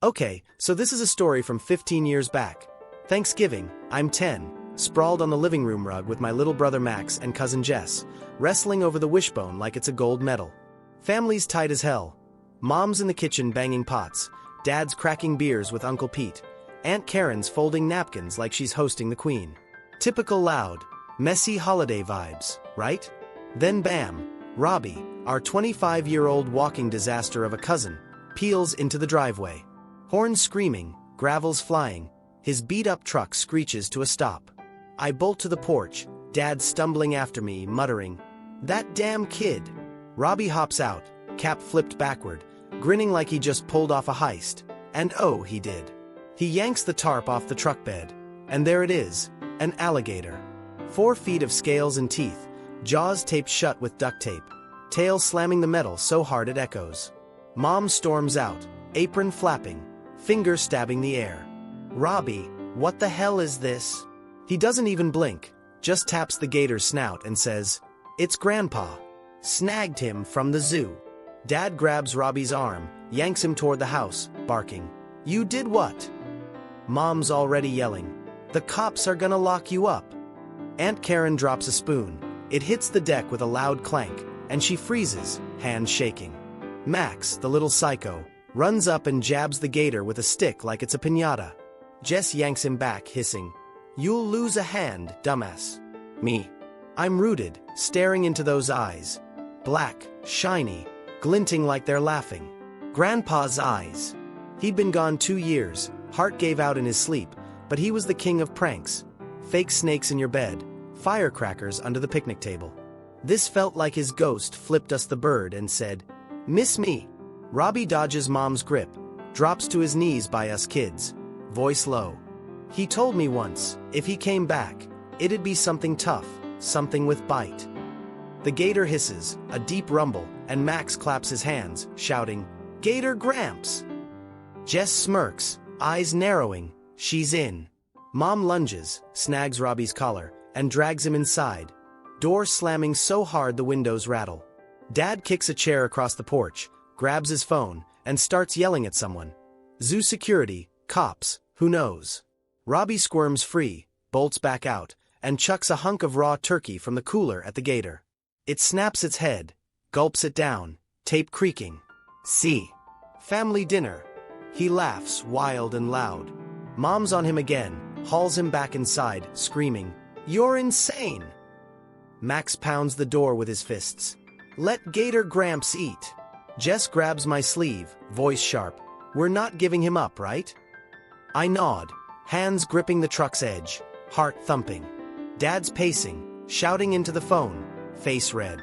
Okay, so this is a story from 15 years back. Thanksgiving, I'm 10, sprawled on the living room rug with my little brother Max and cousin Jess, wrestling over the wishbone like it's a gold medal. Family's tight as hell. Mom's in the kitchen banging pots, Dad's cracking beers with Uncle Pete, Aunt Karen's folding napkins like she's hosting the Queen. Typical loud, messy holiday vibes, right? Then bam, Robbie, our 25-year-old walking disaster of a cousin, peels into the driveway. Horns screaming, gravels flying, his beat-up truck screeches to a stop. I bolt to the porch, Dad stumbling after me, muttering, "That damn kid!" Robbie hops out, cap flipped backward, grinning like he just pulled off a heist. And oh, he did. He yanks the tarp off the truck bed, and there it is, an alligator. 4 feet of scales and teeth, jaws taped shut with duct tape, tail slamming the metal so hard it echoes. Mom storms out, apron flapping, finger stabbing the air. "Robbie, what the hell is this?" He doesn't even blink, just taps the gator's snout and says, "It's Grandpa. Snagged him from the zoo." Dad grabs Robbie's arm, yanks him toward the house, barking, "You did what?" Mom's already yelling, "The cops are gonna lock you up." Aunt Karen drops a spoon. It hits the deck with a loud clank, and she freezes, hands shaking. Max, the little psycho, runs up and jabs the gator with a stick like it's a piñata. Jess yanks him back, hissing, "You'll lose a hand, dumbass." Me. I'm rooted, staring into those eyes. Black, shiny, glinting like they're laughing. Grandpa's eyes. He'd been gone 2 years, heart gave out in his sleep, but he was the king of pranks. Fake snakes in your bed, firecrackers under the picnic table. This felt like his ghost flipped us the bird and said, "Miss me." Robbie dodges Mom's grip, drops to his knees by us kids, voice low. "He told me once, if he came back, it'd be something tough, something with bite." The gator hisses, a deep rumble, and Max claps his hands, shouting, "Gator Gramps!" Jess smirks, eyes narrowing, she's in. Mom lunges, snags Robbie's collar, and drags him inside, door slamming so hard the windows rattle. Dad kicks a chair across the porch, grabs his phone, and starts yelling at someone. Zoo security, cops, who knows? Robbie squirms free, bolts back out, and chucks a hunk of raw turkey from the cooler at the gator. It snaps its head, gulps it down, tape creaking. See? Family dinner. He laughs, wild and loud. Mom's on him again, hauls him back inside, screaming, "You're insane!" Max pounds the door with his fists. "Let Gator Gramps eat." Jess grabs my sleeve, voice sharp. "We're not giving him up, right?" I nod, hands gripping the truck's edge, heart thumping. Dad's pacing, shouting into the phone, face red.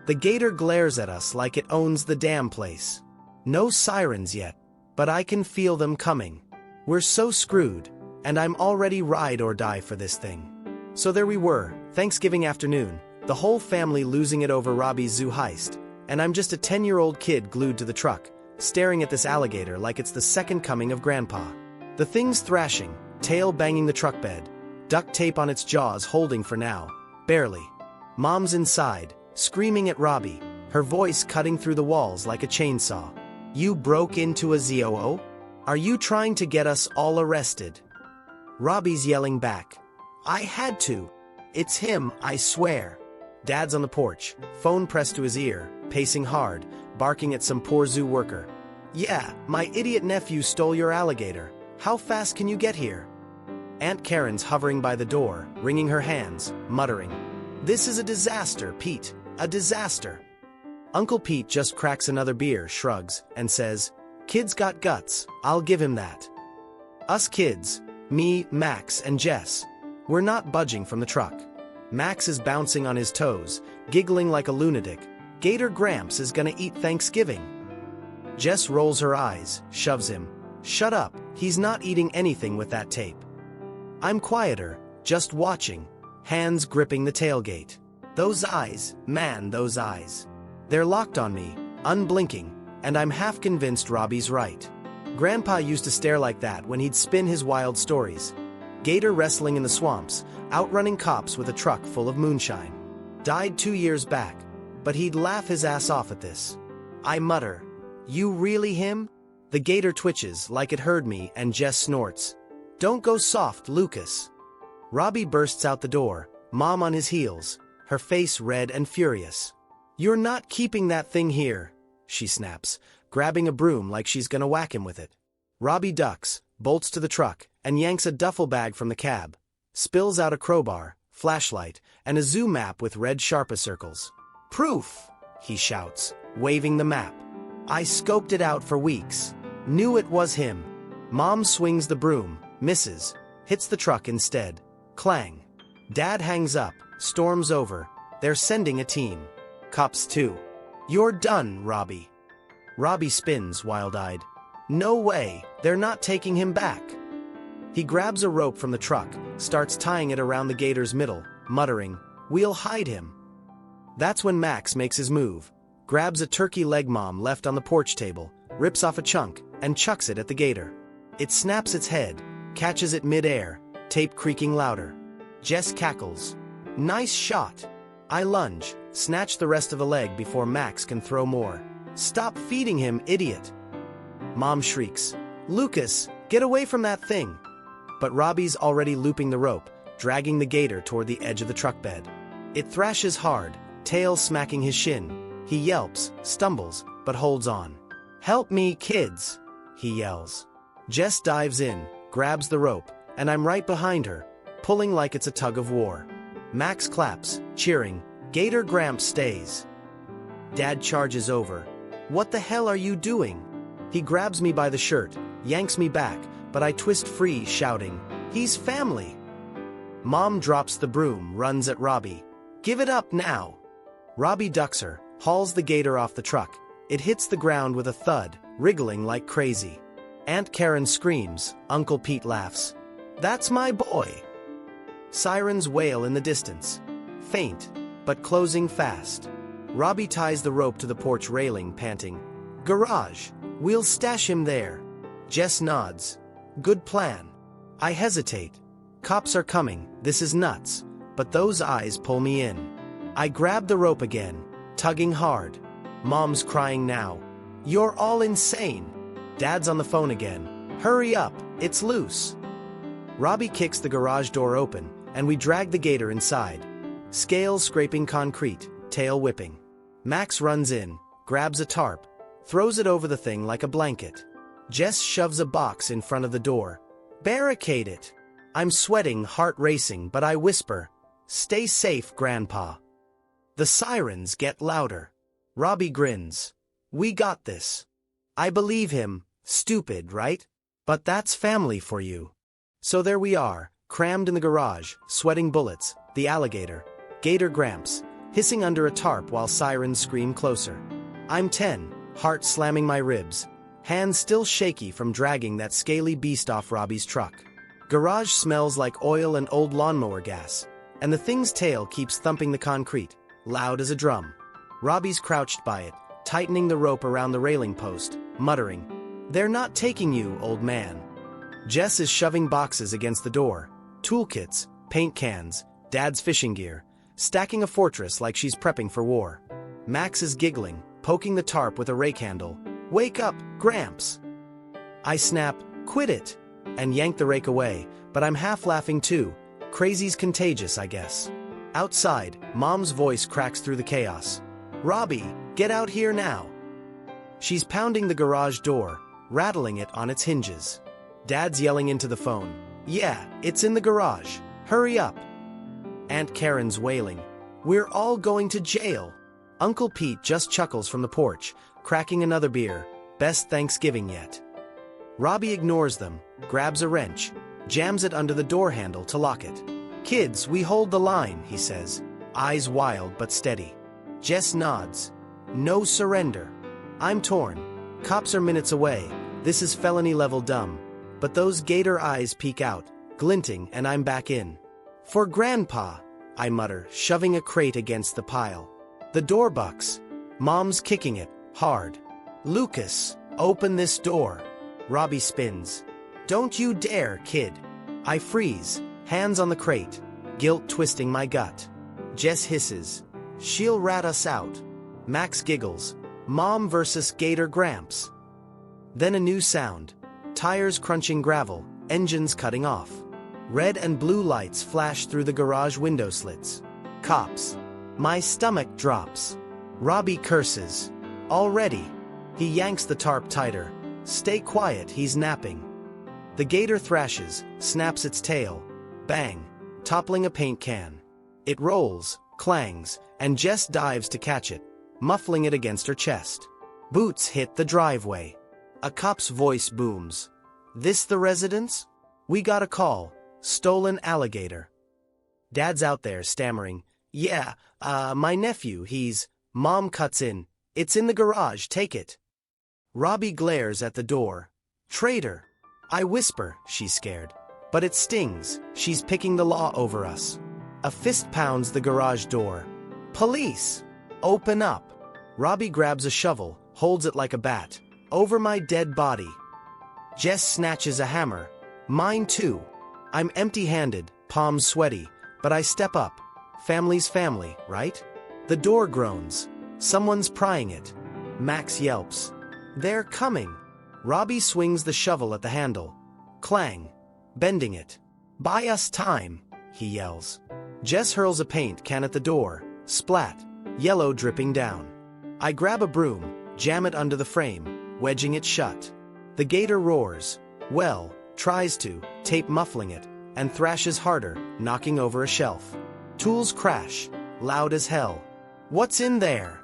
The gator glares at us like it owns the damn place. No sirens yet, but I can feel them coming. We're so screwed, and I'm already ride or die for this thing. So there we were, Thanksgiving afternoon, the whole family losing it over Robbie's zoo heist, and I'm just a 10-year-old kid glued to the truck, staring at this alligator like it's the second coming of Grandpa. The thing's thrashing, tail banging the truck bed, duct tape on its jaws holding for now, barely. Mom's inside, screaming at Robbie, her voice cutting through the walls like a chainsaw. "You broke into a zoo? Are you trying to get us all arrested?" Robbie's yelling back, "I had to. It's him, I swear." Dad's on the porch, phone pressed to his ear, pacing hard, barking at some poor zoo worker. "Yeah, my idiot nephew stole your alligator. How fast can you get here?" Aunt Karen's hovering by the door, wringing her hands, muttering, "This is a disaster, Pete, a disaster." Uncle Pete just cracks another beer, shrugs, and says, "Kid's got guts, I'll give him that." Us kids, me, Max, and Jess, we're not budging from the truck. Max is bouncing on his toes, giggling like a lunatic. Gator Gramps is gonna eat Thanksgiving. Jess rolls her eyes, shoves him. "Shut up, he's not eating anything with that tape." I'm quieter, just watching, hands gripping the tailgate. Those eyes, man, those eyes. They're locked on me, unblinking, and I'm half convinced Robbie's right. Grandpa used to stare like that when he'd spin his wild stories. Gator wrestling in the swamps, outrunning cops with a truck full of moonshine. Died 2 years back, but he'd laugh his ass off at this. I mutter, "You really him?" The gator twitches like it heard me and Jess snorts. "Don't go soft, Lucas." Robbie bursts out the door, Mom on his heels, her face red and furious. "You're not keeping that thing here," she snaps, grabbing a broom like she's gonna whack him with it. Robbie ducks, bolts to the truck, and yanks a duffel bag from the cab. Spills out a crowbar, flashlight, and a zoo map with red Sharpa circles. "Proof!" he shouts, waving the map. "I scoped it out for weeks. Knew it was him." Mom swings the broom, misses, hits the truck instead. Clang. Dad hangs up, storms over. They're sending a team. Cops too. "You're done, Robbie." Robbie spins, wild-eyed. "No way, they're not taking him back." He grabs a rope from the truck, starts tying it around the gator's middle, muttering, "We'll hide him." That's when Max makes his move, grabs a turkey leg Mom left on the porch table, rips off a chunk, and chucks it at the gator. It snaps its head, catches it mid-air, tape creaking louder. Jess cackles. "Nice shot." I lunge, snatch the rest of the leg before Max can throw more. "Stop feeding him, idiot." Mom shrieks, "Lucas, get away from that thing." But Robbie's already looping the rope, dragging the gator toward the edge of the truck bed. It thrashes hard, tail smacking his shin. He yelps, stumbles, but holds on. "Help me, kids," he yells. Jess dives in, grabs the rope, and I'm right behind her, pulling like it's a tug of war. Max claps, cheering. Gator Gramps stays. Dad charges over. "What the hell are you doing?" He grabs me by the shirt, yanks me back, but I twist free, shouting, "He's family." Mom drops the broom, runs at Robbie. "Give it up now." Robbie ducks her, hauls the gator off the truck. It hits the ground with a thud, wriggling like crazy. Aunt Karen screams, Uncle Pete laughs. "That's my boy." Sirens wail in the distance. Faint, but closing fast. Robbie ties the rope to the porch railing, panting. "Garage, we'll stash him there." Jess nods. "Good plan." I hesitate. Cops are coming, this is nuts, but those eyes pull me in. I grab the rope again, tugging hard. Mom's crying now. "You're all insane." Dad's on the phone again. "Hurry up, it's loose." Robbie kicks the garage door open, and we drag the gator inside. Scales scraping concrete, tail whipping. Max runs in, grabs a tarp, throws it over the thing like a blanket. Jess shoves a box in front of the door. "Barricade it." I'm sweating, heart racing, but I whisper, "Stay safe, Grandpa." The sirens get louder. Robbie grins. "We got this." I believe him. Stupid, right? But that's family for you. So there we are, crammed in the garage, sweating bullets, the alligator, Gator Gramps, hissing under a tarp while sirens scream closer. I'm 10, heart slamming my ribs, hands still shaky from dragging that scaly beast off Robbie's truck. Garage smells like oil and old lawnmower gas, and the thing's tail keeps thumping the concrete, loud as a drum. Robbie's crouched by it, tightening the rope around the railing post, muttering, "They're not taking you, old man." Jess is shoving boxes against the door, toolkits, paint cans, Dad's fishing gear, stacking a fortress like she's prepping for war. Max is giggling, poking the tarp with a rake handle. "Wake up, Gramps." I snap, "Quit it," and yank the rake away, but I'm half laughing too. Crazy's contagious, I guess. Outside, Mom's voice cracks through the chaos. "Robbie, get out here now." She's pounding the garage door, rattling it on its hinges. Dad's yelling into the phone. "Yeah, it's in the garage. Hurry up." Aunt Karen's wailing. "We're all going to jail." Uncle Pete just chuckles from the porch, cracking another beer. Best Thanksgiving yet. Robbie ignores them, grabs a wrench, jams it under the door handle to lock it. "Kids, we hold the line," he says, eyes wild but steady. Jess nods. "No surrender." I'm torn. Cops are minutes away. This is felony level dumb. But those gator eyes peek out, glinting, and I'm back in. "For Grandpa," I mutter, shoving a crate against the pile. The door bucks. Mom's kicking it, hard. "Lucas, open this door." Robbie spins. "Don't you dare, kid." I freeze, hands on the crate, guilt twisting my gut. Jess hisses. "She'll rat us out." Max giggles. "Mom versus Gator Gramps." Then a new sound. Tires crunching gravel, engines cutting off. Red and blue lights flash through the garage window slits. Cops. My stomach drops. Robbie curses. Already. He yanks the tarp tighter. Stay quiet, he's napping. The gator thrashes, snaps its tail. Bang. Toppling a paint can. It rolls, clangs, and Jess dives to catch it, muffling it against her chest. Boots hit the driveway. A cop's voice booms. This the residence? We got a call. Stolen alligator. Dad's out there stammering. Yeah, my nephew, he's... Mom cuts in. It's in the garage, take it. Robbie glares at the door. Traitor. I whisper, she's scared. But it stings, she's picking the law over us. A fist pounds the garage door. Police! Open up. Robbie grabs a shovel, holds it like a bat. Over my dead body. Jess snatches a hammer. Mine too. I'm empty-handed, palms sweaty, but I step up. Family's family, right? The door groans. Someone's prying it. Max yelps. They're coming. Robbie swings the shovel at the handle. Clang. Bending it. Buy us time, he yells. Jess hurls a paint can at the door. Splat. Yellow dripping down. I grab a broom, jam it under the frame, wedging it shut. The gator roars. Well, tries to, tape muffling it, and thrashes harder, knocking over a shelf. Tools crash, loud as hell. What's in there?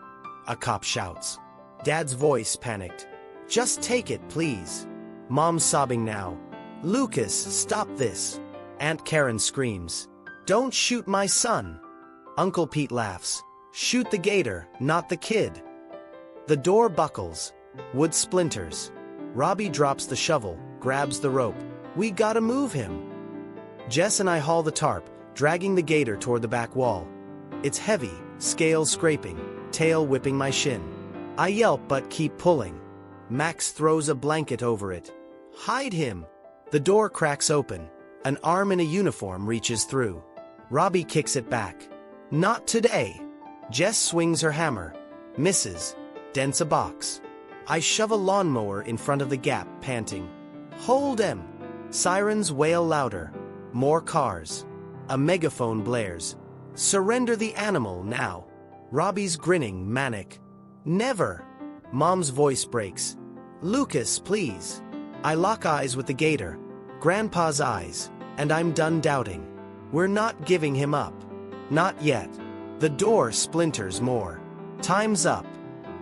A cop shouts. Dad's voice panicked. Just take it, please. Mom's sobbing now. Lucas, stop this. Aunt Karen screams. Don't shoot my son. Uncle Pete laughs. Shoot the gator, not the kid. The door buckles. Wood splinters. Robbie drops the shovel, grabs the rope. We gotta move him. Jess and I haul the tarp, dragging the gator toward the back wall. It's heavy, scales scraping, tail whipping my shin. I yelp but keep pulling. Max throws a blanket over it. Hide him! The door cracks open. An arm in a uniform reaches through. Robbie kicks it back. Not today. Jess swings her hammer. Misses. Dents a box. I shove a lawnmower in front of the gap, panting. Hold him! Sirens wail louder. More cars. A megaphone blares. Surrender the animal now. Robbie's grinning, manic. Never! Mom's voice breaks. Lucas, please. I lock eyes with the gator. Grandpa's eyes. And I'm done doubting. We're not giving him up. Not yet. The door splinters more. Time's up.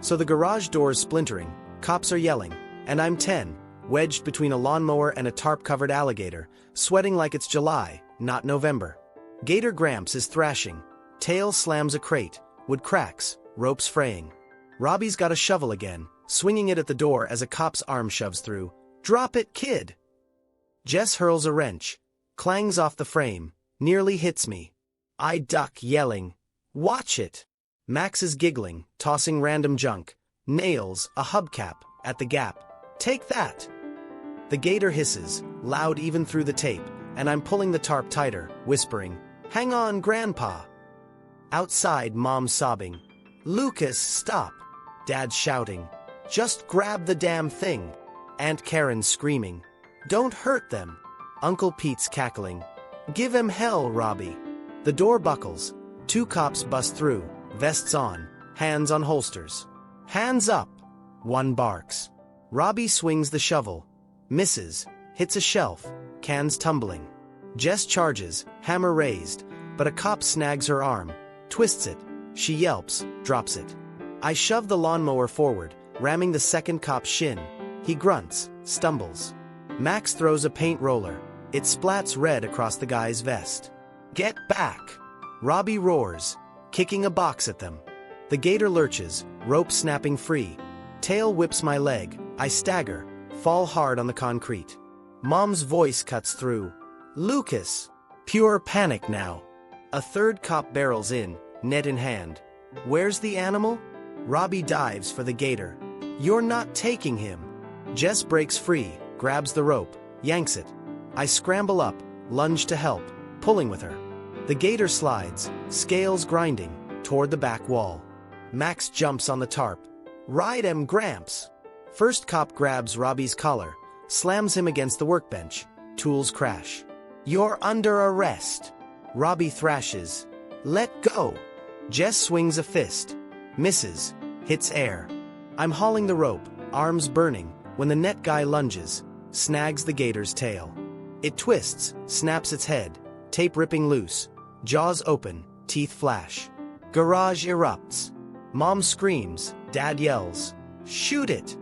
So the garage door's splintering, cops are yelling, and I'm 10, wedged between a lawnmower and a tarp-covered alligator, sweating like it's July, not November. Gator Gramps is thrashing. Tail slams a crate. Wood cracks. Ropes fraying. Robbie's got a shovel again, swinging it at the door as a cop's arm shoves through. Drop it, kid! Jess hurls a wrench. Clangs off the frame. Nearly hits me. I duck, yelling. Watch it! Max is giggling, tossing random junk. Nails, a hubcap, at the gap. Take that! The gator hisses, loud even through the tape, and I'm pulling the tarp tighter, whispering, Hang on, Grandpa! Outside, Mom's sobbing. Lucas, stop! Dad's shouting. Just grab the damn thing! Aunt Karen's screaming. Don't hurt them! Uncle Pete's cackling. Give him hell, Robbie! The door buckles. 2 cops bust through, vests on, hands on holsters. Hands up! 1 barks. Robbie swings the shovel. Misses. Hits a shelf. Cans tumbling. Jess charges, hammer raised, but a cop snags her arm, twists it. She yelps, drops it. I shove the lawnmower forward, ramming the second cop's shin. He grunts, stumbles. Max throws a paint roller. It splats red across the guy's vest. Get back! Robbie roars, kicking a box at them. The gator lurches, rope snapping free. Tail whips my leg. I stagger, fall hard on the concrete. Mom's voice cuts through. Lucas! Pure panic now. A 3rd cop barrels in, net in hand. Where's the animal? Robbie dives for the gator. You're not taking him. Jess breaks free, grabs the rope, yanks it. I scramble up, lunge to help, pulling with her. The gator slides, scales grinding, toward the back wall. Max jumps on the tarp. Ride him, Gramps! First cop grabs Robbie's collar, slams him against the workbench. Tools crash. "You're under arrest." Robbie thrashes. "Let go." Jess swings a fist. Misses. Hits air. I'm hauling the rope, arms burning, when the net guy lunges, snags the gator's tail. It twists, snaps its head, tape ripping loose, jaws open, teeth flash. Garage erupts. Mom screams, Dad yells, "Shoot it!"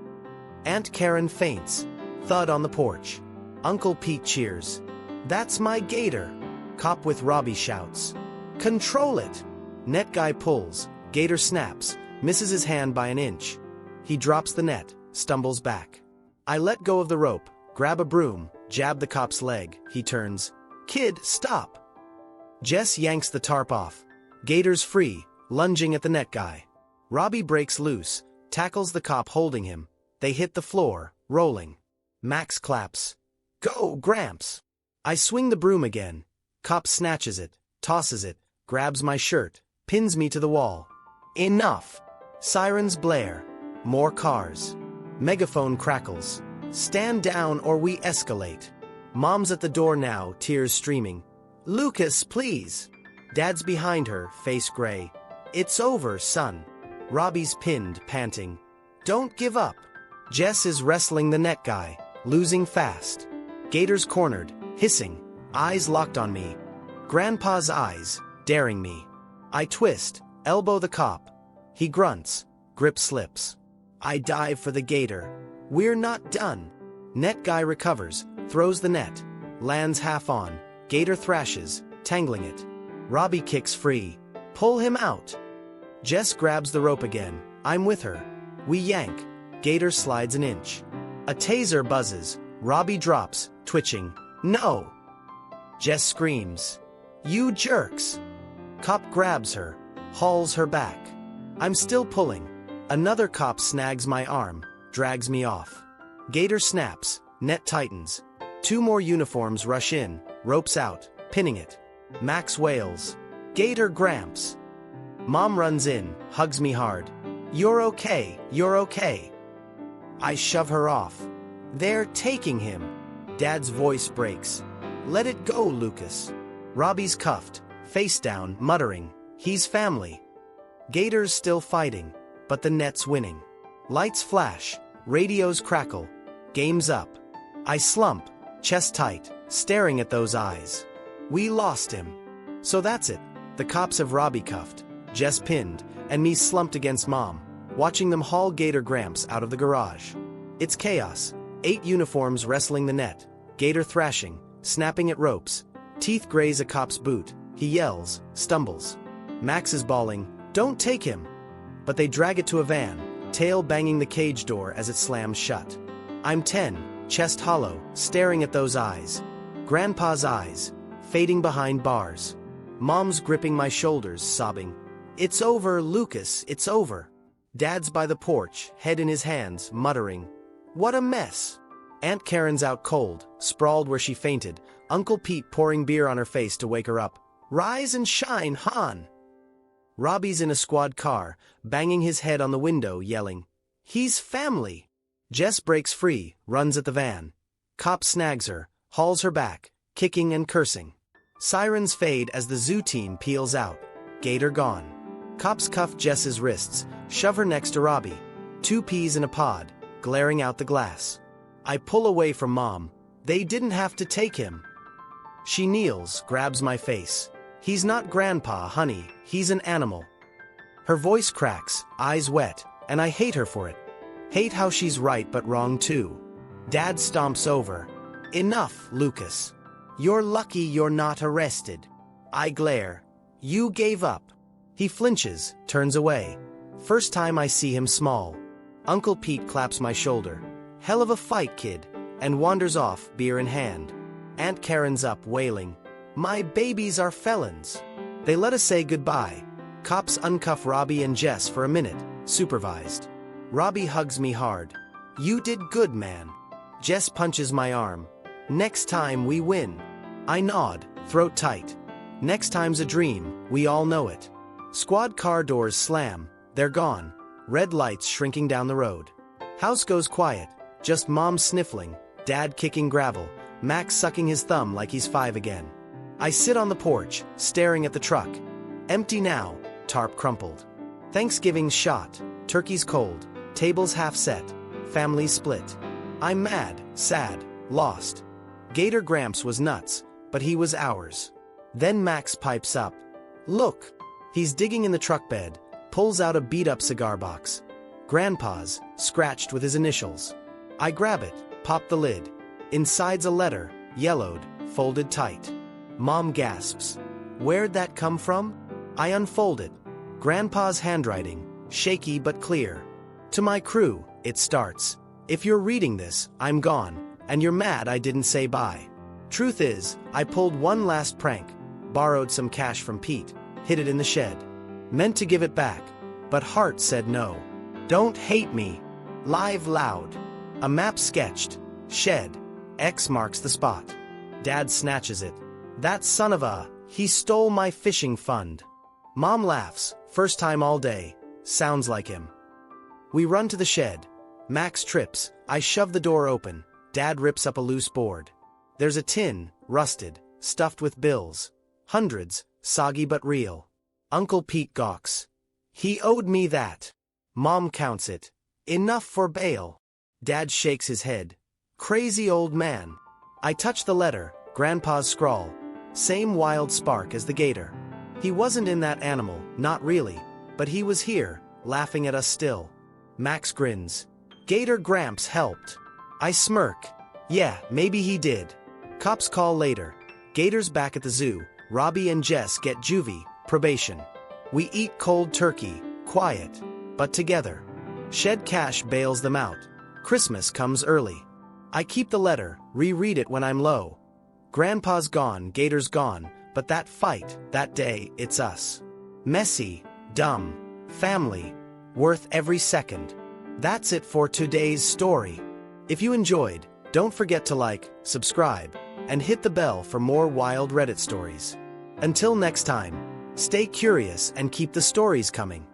Aunt Karen faints. Thud on the porch. Uncle Pete cheers. "That's my gator." Cop with Robbie shouts, "Control it!" Net guy pulls, gator snaps, misses his hand by an inch. He drops the net, stumbles back. I let go of the rope, grab a broom, jab the cop's leg. He turns. "Kid, stop!" Jess yanks the tarp off. Gator's free, lunging at the net guy. Robbie breaks loose, tackles the cop holding him. They hit the floor, rolling. Max claps. "Go, Gramps!" I swing the broom again. Cop snatches it, tosses it, grabs my shirt, pins me to the wall. Enough! Sirens blare. More cars. Megaphone crackles. "Stand down or we escalate." Mom's at the door now, tears streaming. "Lucas, please." Dad's behind her, face gray. "It's over, son." Robbie's pinned, panting. "Don't give up." Jess is wrestling the net guy, losing fast. Gator's cornered, hissing, eyes locked on me. Grandpa's eyes, daring me. I twist, elbow the cop. He grunts, grip slips. I dive for the gator. We're not done. Net guy recovers, throws the net, lands half on. Gator thrashes, tangling it. Robbie kicks free. Pull him out. Jess grabs the rope again. I'm with her. We yank. Gator slides an inch. A taser buzzes. Robbie drops, twitching. "No!" Jess screams. "You jerks!" Cop grabs her, hauls her back. I'm still pulling. Another cop snags my arm, drags me off. Gator snaps, net tightens. Two more uniforms rush in, ropes out, pinning it. Max wails. "Gator Gramps!" Mom runs in, hugs me hard. "You're okay, you're okay." I shove her off. "They're taking him." Dad's voice breaks. "Let it go, Lucas." Robbie's cuffed, face down, muttering, "He's family." Gator's still fighting, but the net's winning. Lights flash, radios crackle. Game's up. I slump, chest tight, staring at those eyes. We lost him. So that's it. The cops have Robbie cuffed, Jess pinned, and me slumped against Mom, watching them haul Gator Gramps out of the garage. It's chaos. 8 uniforms wrestling the net, Gator thrashing, snapping at ropes. Teeth graze a cop's boot. He yells, stumbles. Max is bawling, "Don't take him!" But they drag it to a van, tail banging the cage door as it slams shut. I'm 10, chest hollow, staring at those eyes. Grandpa's eyes, fading behind bars. Mom's gripping my shoulders, sobbing. "It's over, Lucas, it's over." Dad's by the porch, head in his hands, muttering, "What a mess." Aunt Karen's out cold, sprawled where she fainted, Uncle Pete pouring beer on her face to wake her up. "Rise and shine, Han." Robbie's in a squad car, banging his head on the window, yelling, "He's family." Jess breaks free, runs at the van. Cop snags her, hauls her back, kicking and cursing. Sirens fade as the zoo team peels out. Gator gone. Cops cuff Jess's wrists, shove her next to Robbie. 2 peas in a pod, glaring out the glass. I pull away from Mom. They didn't have to take him. She kneels, grabs my face. "He's not Grandpa, honey, he's an animal." Her voice cracks, eyes wet, and I hate her for it. Hate how she's right but wrong too. Dad stomps over. "Enough, Lucas. You're lucky you're not arrested." I glare. "You gave up." He flinches, turns away. First time I see him small. Uncle Pete claps my shoulder. "Hell of a fight, kid," and wanders off, beer in hand. Aunt Karen's up, wailing. "My babies are felons." They let us say goodbye. Cops uncuff Robbie and Jess for a minute, supervised. Robbie hugs me hard. "You did good, man." Jess punches my arm. "Next time we win." I nod, throat tight. Next time's a dream, we all know it. Squad car doors slam, they're gone. Red lights shrinking down the road. House goes quiet, just Mom sniffling, Dad kicking gravel, Max sucking his thumb like he's 5 again. I sit on the porch, staring at the truck. Empty now, tarp crumpled. Thanksgiving's shot, turkey's cold, tables half set, family split. I'm mad, sad, lost. Gator Gramps was nuts, but he was ours. Then Max pipes up. Look! He's digging in the truck bed, pulls out a beat-up cigar box. Grandpa's, scratched with his initials. I grab it, pop the lid. Inside's a letter, yellowed, folded tight. Mom gasps. Where'd that come from? I unfold it. Grandpa's handwriting, shaky but clear. To my crew, it starts. If you're reading this, I'm gone, and you're mad I didn't say bye. Truth is, I pulled one last prank, borrowed some cash from Pete, hid it in the shed. Meant to give it back, but heart said no. Don't hate me. Live loud. A map sketched. Shed. X marks the spot. Dad snatches it. That son of a, he stole my fishing fund. Mom laughs, first time all day. Sounds like him. We run to the shed. Max trips, I shove the door open. Dad rips up a loose board. There's a tin, rusted, stuffed with bills. Hundreds, soggy but real. Uncle Pete gawks. He owed me that. Mom counts it. Enough for bail. Dad shakes his head. Crazy old man. I touch the letter, Grandpa's scrawl. Same wild spark as the gator. He wasn't in that animal, not really, but he was here, laughing at us still. Max grins. Gator Gramps helped. I smirk. Yeah, maybe he did. Cops call later. Gator's back at the zoo. Robbie and Jess get juvie, probation. We eat cold turkey, quiet, but together. Shed cash bails them out. Christmas comes early. I keep the letter, reread it when I'm low. Grandpa's gone, Gator's gone, but that fight, that day, it's us. Messy, dumb, family, worth every second. That's it for today's story. If you enjoyed, don't forget to like, subscribe, and hit the bell for more wild Reddit stories. Until next time, stay curious and keep the stories coming.